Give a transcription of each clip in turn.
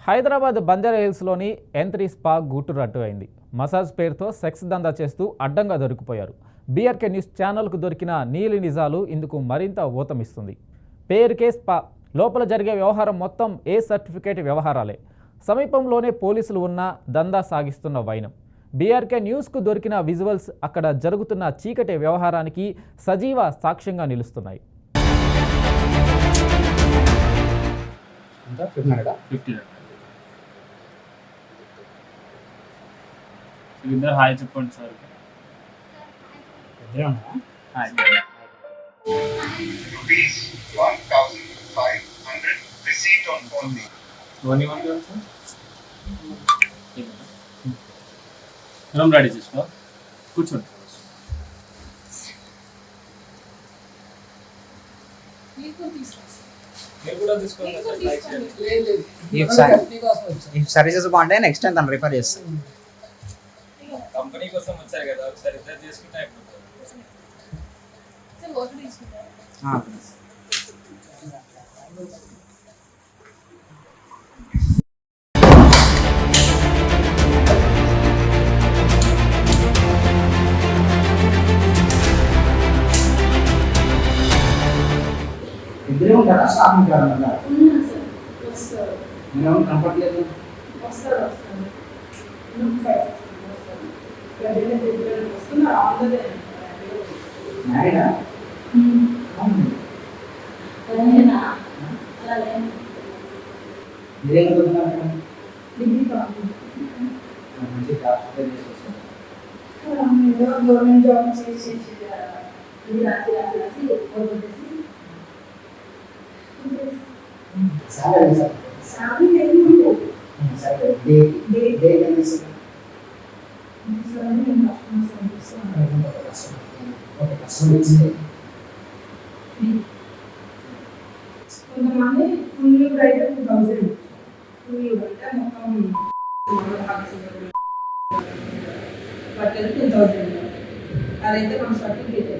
Hyderabad బంజారాహిల్స్లోని N3 spa గుట్టురట్టు అయింది. Massage పేరుతో sex దందా చేస్తూ అడ్డంగా దొరికిపోయారు. బీఆర్కే న్యూస్ ఛానల్కు దొరికిన నీలి నిజాలు ఇందుకు మరింత ఊతమిస్తుంది. పేరుకే స్పా, లోపల జరిగే వ్యవహారం మొత్తం ఏ సర్టిఫికేట్ వ్యవహారాలే. సమీపంలోనే పోలీసులు ఉన్న దందా సాగిస్తున్న వైనం. బీఆర్కే న్యూస్కు దొరికిన విజువల్స్ అక్కడ జరుగుతున్న చీకటి వ్యవహారానికి సజీవ సాక్ష్యంగా నిలుస్తున్నాయి. ఇద్దరు హాయ్ చెప్పండి సార్. రూమ్ రెడీ చేసుకో, కూర్చోండి. సర్వీసెస్ బాగుంటాయి, నెక్స్ట్ టైం తను రిఫర్ చేస్తాను. కంపెనీ కోసం వచ్చారు కదా, ఒకసారి ఇద్దరు చేసుకుంటే అయిపోతుంది. ఇద్దరే ఉంటారా, స్టాఫ్ ఉంటారా? మీరు కంఫర్ట్ లేదు. మ్యారీడా? మీరేం చదువుతున్నారు? మంచి జాబ్ చేసి గవర్నమెంట్ జాబ్ చేసి రాసి సాలరీ సార్ కొంతమంది ఫుల్ అయితే 2000 ఫుల్ అంటే మొత్తం బట్టలు 2000 అదైతే మన సర్టిఫికేట్.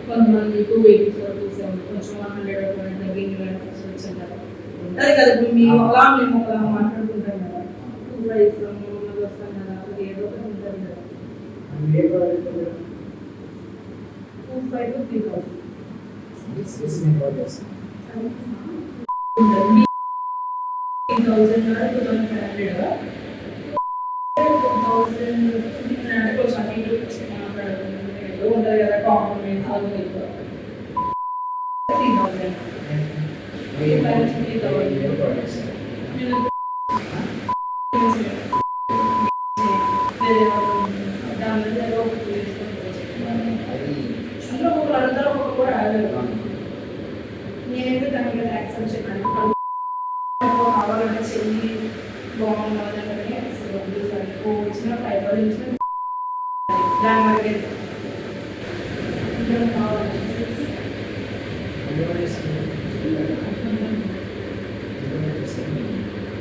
కొంతమంది 284 27 కొంచెం 100 ఉంటారు కదా. ఇప్పుడు మేము ఒకలా మేము ఒకలా మాట్లాడుకుంటాం కదా, 25 వస్తాం కదా, అది ఏదో ఒకటి ఉంటుంది కదా. 25 to 3000 ఉంటుంది కదా, కాంప్రమైజ్ నేనైతే దానికి యాక్సెప్ట్ చేయను. కావాలంటే చెల్లి బాగుండాలంటే ఇచ్చిన 5 ఇచ్చిన దాని వరకే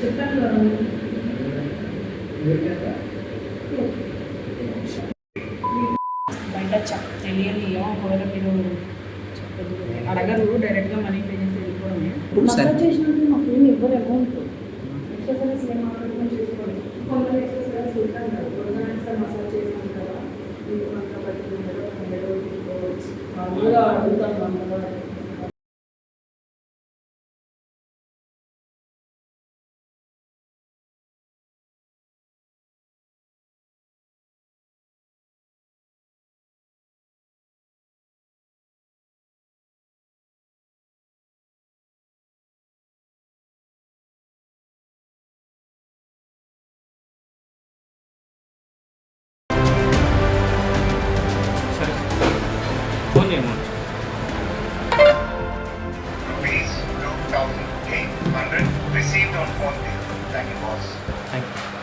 చెప్పాను కదా. బయట తెలియని ఒకవేళ మీరు అడగరు, డైరెక్ట్గా మనీ పే చేసి వెళ్ళిపోవడమే. మసాజ్ చేసినప్పుడు మాకు ఏమి ఇవ్వరు అమౌంట్. ఎక్సర్సైజ్ ఏం మాట్లాడుకొని చేసుకోండి. కొందరు ఎక్సర్సైజ్ ఉంటాను కదా, కొందరు మసాజ్ చేస్తాను కదా, మీకు అంతా పడుతుంది కదా, 100 తీసుకోవచ్చు. మామూలుగా అడుగుతాను మామూలుగా. Phone amount ₹2,800 received on phone pay. Thank you, boss. Thank you.